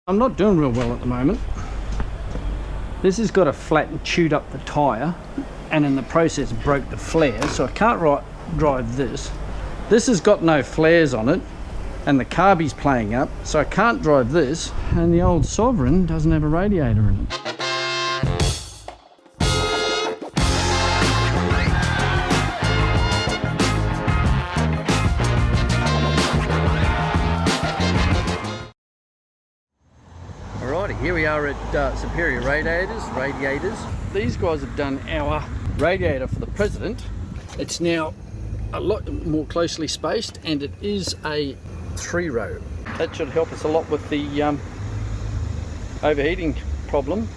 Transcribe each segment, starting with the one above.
I'm not doing real well at the moment. This has got a flat and chewed up the tyre, and in the process broke the flare, so I can't drive this. This has got no flares on it, and the carby's playing up, so I can't drive this, and the old Sovereign doesn't have a radiator in it. Alrighty, here we are at Superior Radiators. These guys have done our radiator for the President. It's now a lot more closely spaced, and it is a 3-row. That should help us a lot with the overheating problem.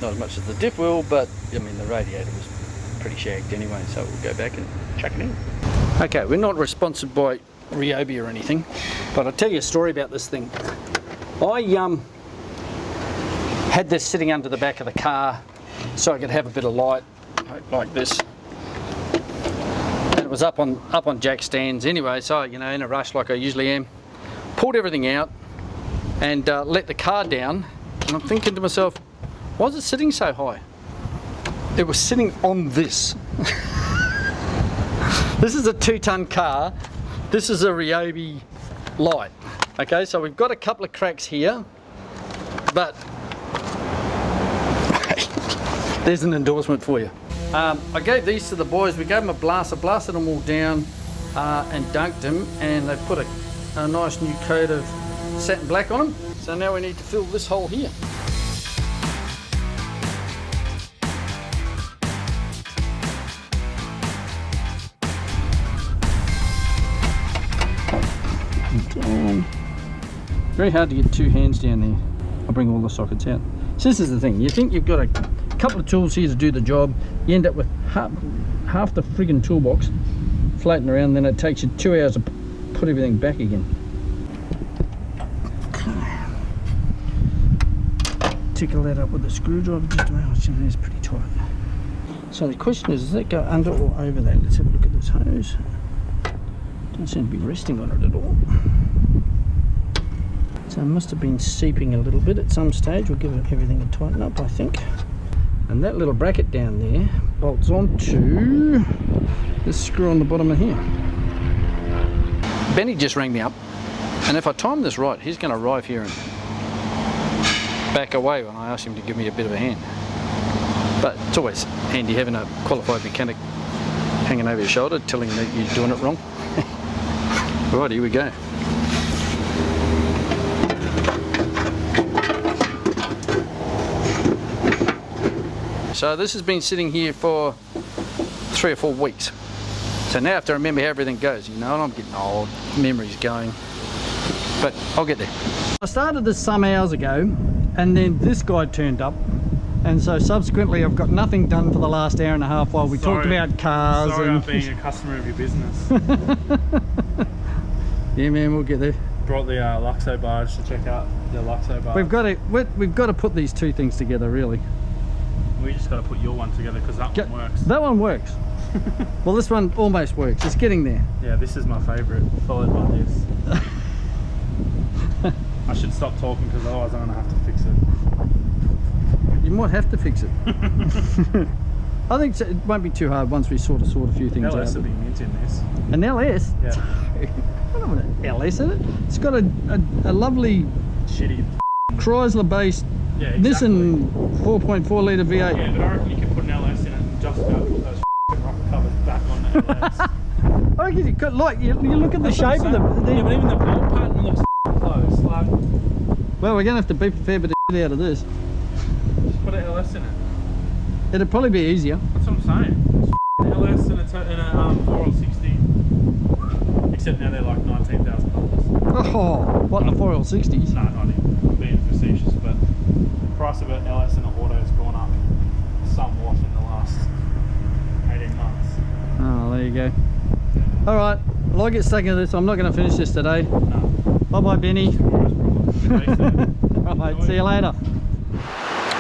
Not as much as the diff will, but I mean the radiator was pretty shagged anyway, so we'll go back and chuck it in. Okay, we're not sponsored by Ryobi or anything, but I'll tell you a story about this thing. I had this sitting under the back of the car so I could have a bit of light like this. And it was up on jack stands anyway, so you know, in a rush like I usually am. Pulled everything out and let the car down, and I'm thinking to myself, why is it sitting so high? It was sitting on this. This is a 2-ton car. This is a Ryobi light. Okay, so we've got a couple of cracks here, but there's an endorsement for you. I gave these to the boys. We gave them a blast. I blasted them all down and dunked them, and they've put a nice new coat of satin black on them. So now we need to fill this hole here. Very hard to get 2 hands down there. I'll bring all the sockets out. So this is the thing, you think you've got a couple of tools here to do the job, you end up with half the friggin' toolbox floating around, then it takes you 2 hours to put everything back again. Tickle that up with a screwdriver just a minute. It's pretty tight. So the question is, does that go under or over that? Let's have a look at this hose. Doesn't seem to be resting on it at all. So it must have been seeping a little bit at some stage. We'll give everything a tighten up, I think. And that little bracket down there bolts onto this screw on the bottom of here. Benny just rang me up, and if I time this right, he's going to arrive here and back away when I ask him to give me a bit of a hand. But it's always handy having a qualified mechanic hanging over your shoulder telling you that you're doing it wrong. Right, here we go. So this has been sitting here for 3 or 4 weeks. So now I have to remember how everything goes, you know, and I'm getting old, memory's going, but I'll get there. I started this some hours ago, and then this guy turned up, and so subsequently I've got nothing done for the last hour and a half while we talked about cars. Sorry and about being a customer of your business. Yeah man, we'll get there. Brought the Luxo barge to check out the Luxo barge. We've got to put these 2 things together, really. We just got to put your one together because that one works. That one works. Well, this one almost works. It's getting there. Yeah, this is my favourite, followed by this. I should stop talking because otherwise I'm going to have to fix it. You might have to fix it. I think it won't be too hard once we sort a few things out. LS will be mint in this. An LS? Yeah. I don't want an LS in it. It's got a lovely shitty Chrysler based Nissan 4.4 litre V8. Yeah, but I reckon you can put an LS in it and just about put those rock covers back on the LS. I reckon you could, like, you look at the shape of them. Yeah, but even the bolt pattern looks close. Like, well, we're going to have to beep a fair bit of out of this. Just put an LS in it. It'd probably be easier. That's what I'm saying. An LS and a 4L60. Except now they're like $19,000. Oh, what, the 4L60s? No, not even being facetious, but the price of an LS and an auto has gone up somewhat in the last 18 months. Oh, there you go. All right, well, I get stuck into this. I'm not going to finish this today. No. Bye-bye, Benny. All right, see you later.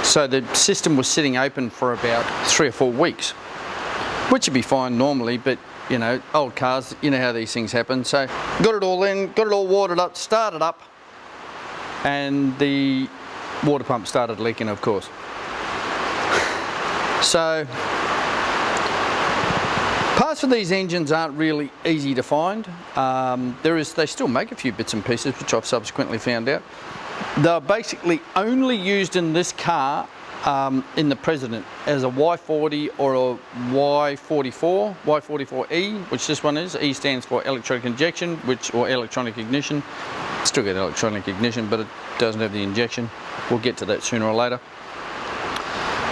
So the system was sitting open for about 3 or 4 weeks, which would be fine normally, but you know, old cars, you know how these things happen. So got it all in, got it all watered up, started up, and the water pump started leaking, of course. So parts for these engines aren't really easy to find. They still make a few bits and pieces, which I've subsequently found out. They're basically only used in this car in the President as a Y40 or a Y44, Y44E, which this one is. E stands for electronic injection, or electronic ignition. Still got electronic ignition, but it doesn't have the injection. We'll get to that sooner or later.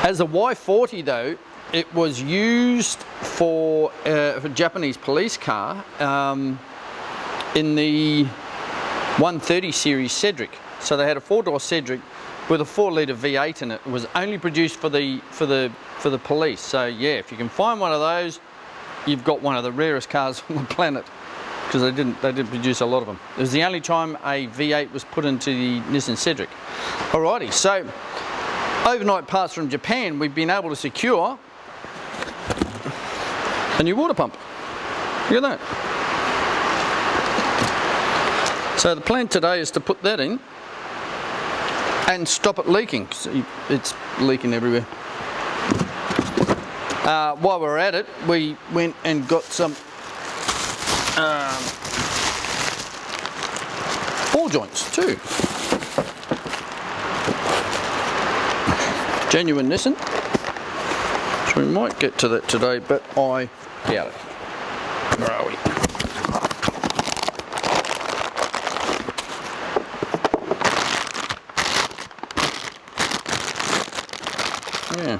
As a Y40 though, it was used for a Japanese police car in the 130 series Cedric. So they had a 4-door Cedric with a 4-litre V8 in it. It was only produced for the police. So yeah, if you can find one of those, you've got one of the rarest cars on the planet, because they didn't produce a lot of them. It was the only time a V8 was put into the Nissan Cedric. Alrighty, so overnight parts from Japan, we've been able to secure a new water pump. Look at that. So the plan today is to put that in and stop it leaking. See, it's leaking everywhere. While we're at it, we went and got some ball joints too. Genuine Nissan. So we might get to that today, but I doubt it. Where are we? Yeah.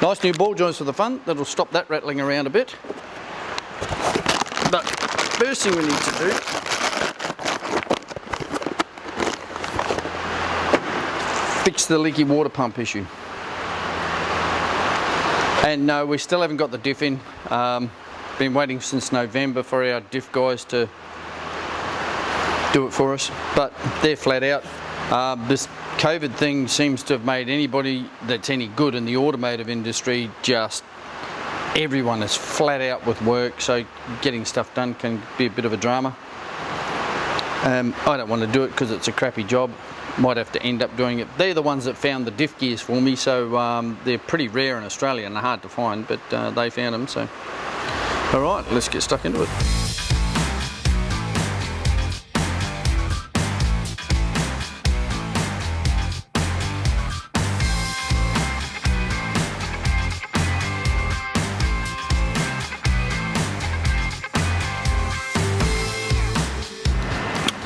Nice new ball joints for the fun. That'll stop that rattling around a bit. But first thing we need to do fix the leaky water pump issue. And no, we still haven't got the diff in. Been waiting since November for our diff guys to do it for us, but they're flat out. This COVID thing seems to have made anybody that's any good in the automotive industry, just everyone is flat out with work, so getting stuff done can be a bit of a drama. I don't want to do it because it's a crappy job. Might have to end up doing it. They're the ones that found the diff gears for me, so they're pretty rare in Australia and they're hard to find, but they found them. So alright, let's get stuck into it.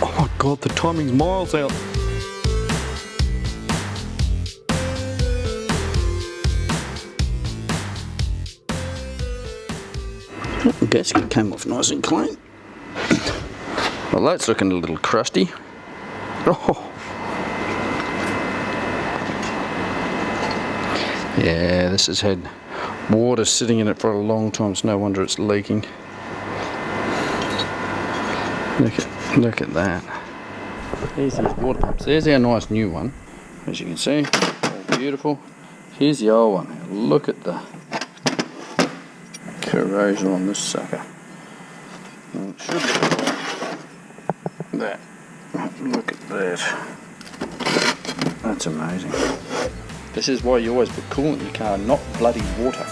Oh my god, the timing's miles out. The gasket came off nice and clean. Well, that's looking a little crusty. Oh. Yeah, this has had water sitting in it for a long time. It's no wonder it's leaking. Look at that. There's these water pumps. There's our nice new one, as you can see. Beautiful. Here's the old one. Look at the corrosion on this sucker. It should look like that. Look at that. That's amazing. This is why you always put coolant in your car, not bloody water.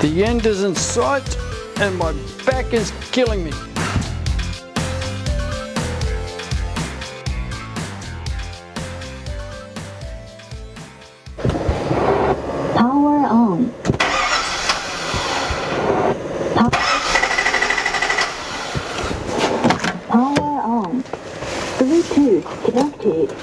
The end is in sight and my back is killing me. Power on. Power on. Bluetooth connected.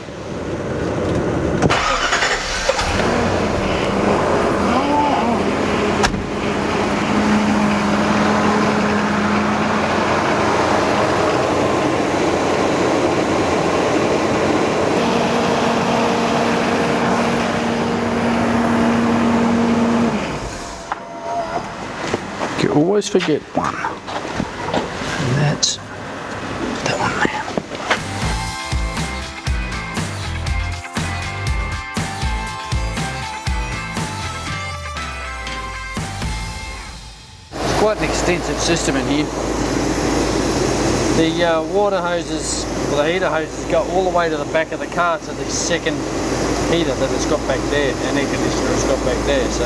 always forget one. And that's that one there. It's quite an extensive system in here. The water hoses, or the heater hoses, go all the way to the back of the car to the second heater that it's got back there, and air conditioner it's got back there. So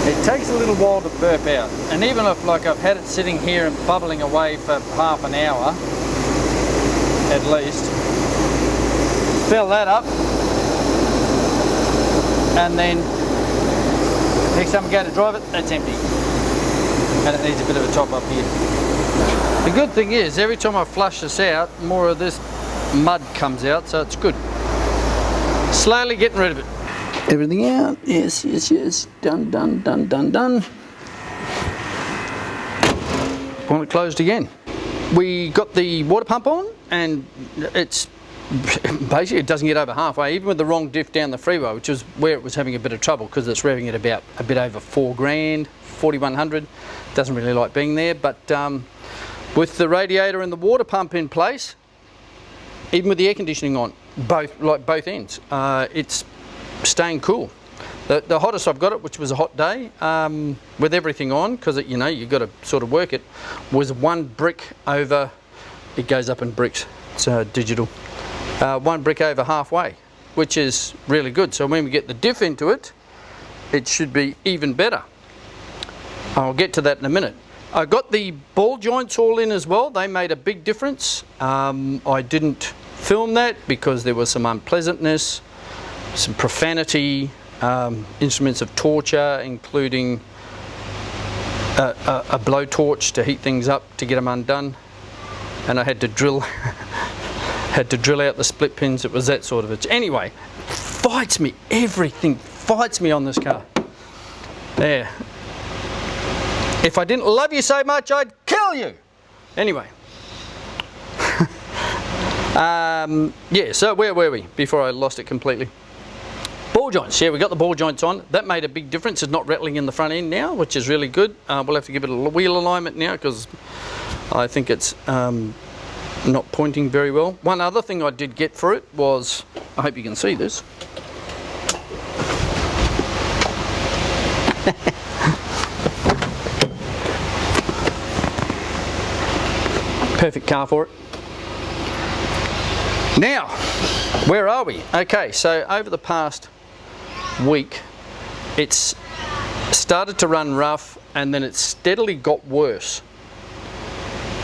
it takes a little while to burp out, and even if like I've had it sitting here and bubbling away for half an hour at least, fill that up, and then next time I go to drive it, that's empty, and it needs a bit of a top up here. The good thing is, every time I flush this out, more of this mud comes out, so it's good. Slowly getting rid of it. Everything out, yes, yes, yes, done, done, done, done, done. Want it closed again. We got the water pump on, and it's basically, it doesn't get over halfway, even with the wrong diff down the freeway, which is where it was having a bit of trouble, because it's revving at about a bit over 4 grand, 4100. Doesn't really like being there, but with the radiator and the water pump in place, even with the air conditioning on, both ends, it's staying cool. The hottest I've got it, which was a hot day, with everything on, because you know you've got to sort of work it, was 1 brick over. It goes up in bricks. It's digital. 1 brick over halfway, which is really good. So when we get the diff into it, it should be even better. I'll get to that in a minute. I got the ball joints all in as well. They made a big difference. I didn't film that because there was some unpleasantness, some profanity, instruments of torture, including a blowtorch to heat things up to get them undone, and I had to drill out the split pins. It was that sort of it. Anyway, fights me. Everything fights me on this car. There. If I didn't love you so much, I'd kill you. Anyway. Yeah, so where were we before I lost it completely? Ball joints. Yeah, we got the ball joints on. That made a big difference. It's not rattling in the front end now, which is really good. We'll have to give it a wheel alignment now, because I think it's not pointing very well. One other thing I did get for it was, I hope you can see this. Perfect car for it. Now, where are we? Okay, so over the past week, it's started to run rough, and then it steadily got worse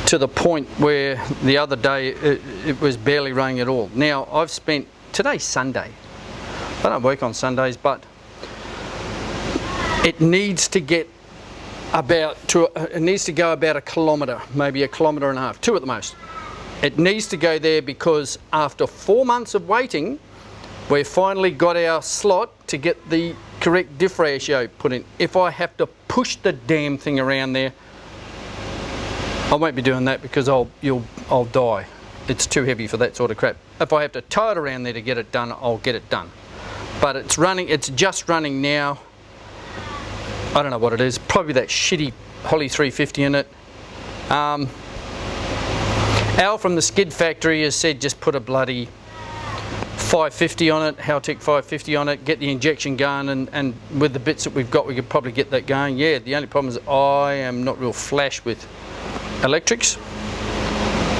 to the point where the other day it was barely running at all. Now, I've spent, today's Sunday. I don't work on Sundays, but it needs to get it needs to go about 1 kilometre, maybe 1.5 kilometres, 2 at the most. It needs to go there because after 4 months of waiting, we've finally got our slot to get the correct diff ratio put in. If I have to push the damn thing around there, I won't be doing that, because I'll die. It's too heavy for that sort of crap. If I have to tow it around there to get it done, I'll get it done. But it's running, it's just running now. I don't know what it is, probably that shitty Holly 350 in it. Al from the skid factory has said just put a bloody 550 on it, Haltech 550 on it, get the injection going, and with the bits that we've got, we could probably get that going. Yeah, the only problem is I am not real flash with electrics.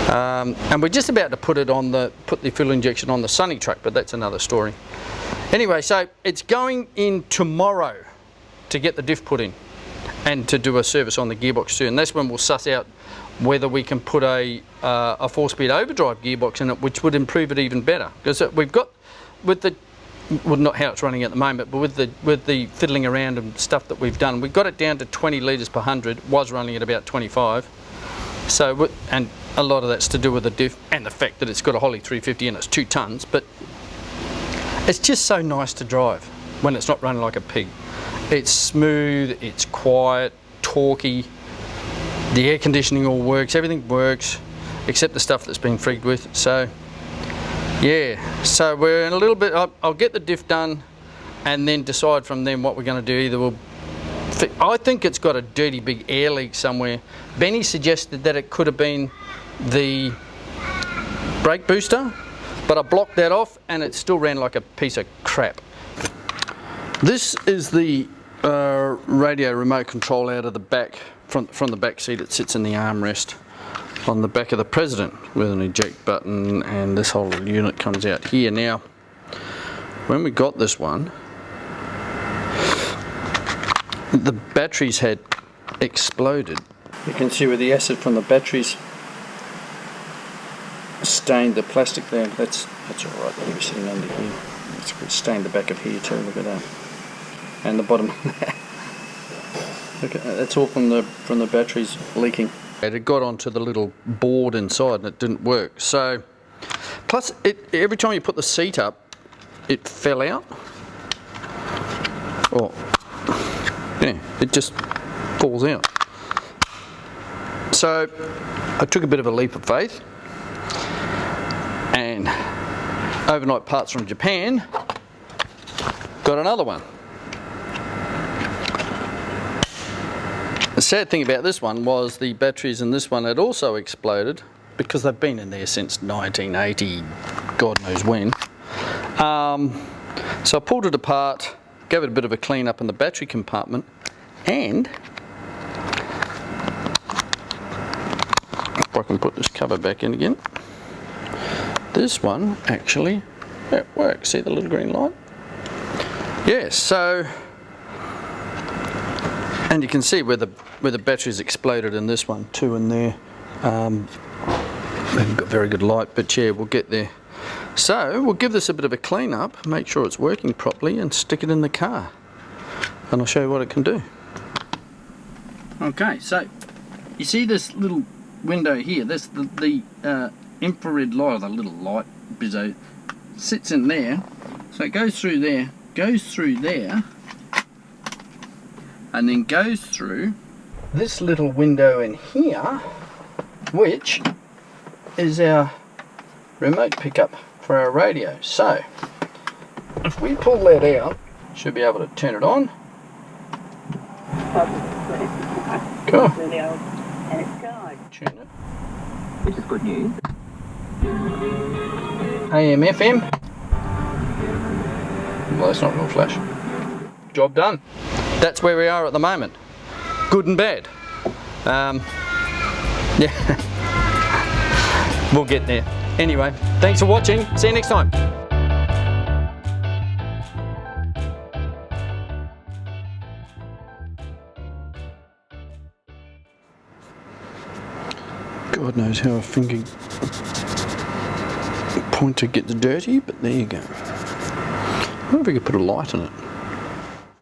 And we're just about to put the fuel injection on the Sunny truck, but that's another story. Anyway, so it's going in tomorrow to get the diff put in and to do a service on the gearbox too, and that's when we'll suss out whether we can put a 4-speed overdrive gearbox in it, which would improve it even better, because we've got, with the, well, not how it's running at the moment, but with the fiddling around and stuff that we've done, we've got it down to 20 litres per 100, was running at about 25. So, and a lot of that's to do with the diff and the fact that it's got a Holly 350 and it's 2 tonnes, but it's just so nice to drive when it's not running like a pig. It's smooth, it's quiet, torquey, the air conditioning all works, everything works, except the stuff that's been frigged with. So, yeah, so we're in a little bit, I'll get the diff done and then decide from then what we're going to do. Either we'll I think it's got a dirty big air leak somewhere. Benny suggested that it could have been the brake booster, but I blocked that off and it still ran like a piece of crap. This is the radio remote control out of the back, from the back seat. It sits in the armrest on the back of the President with an eject button, and this whole unit comes out here. Now, when we got this one, the batteries had exploded. You can see where the acid from the batteries stained the plastic there. That's all right. They were sitting under here. It's stained the back of here too. Look at that, and the bottom of that. Look at that. That's all from the batteries leaking. It got onto the little board inside and it didn't work. So, plus every time you put the seat up, it fell out. Or yeah, it just falls out. So I took a bit of a leap of faith, and overnight parts from Japan got another one. The sad thing about this one was the batteries in this one had also exploded, because they've been in there since 1980, God knows when. So I pulled it apart, gave it a bit of a clean up in the battery compartment, and if I can put this cover back in again, this one actually, it works. See the little green light? Yes, so, and you can see where the batteries exploded in this one too, in there. We haven't got very good light, but yeah, we'll get there. So we'll give this a bit of a clean up, make sure it's working properly, and stick it in the car, and I'll show you what it can do. Okay, so you see this little window here, this the infrared light, or the little light bizzo, sits in there. So it goes through there, and then goes through this little window in here, which is our remote pickup for our radio. So if we pull that out, should be able to turn it on. Cool. Tune it. Which is good news. AM, FM. Well, that's not real flash. Job done. That's where we are at the moment. Good and bad. Yeah. We'll get there. Anyway, thanks for watching. See you next time. God knows how a finger pointer gets dirty, but there you go. I wonder if we could put a light on it.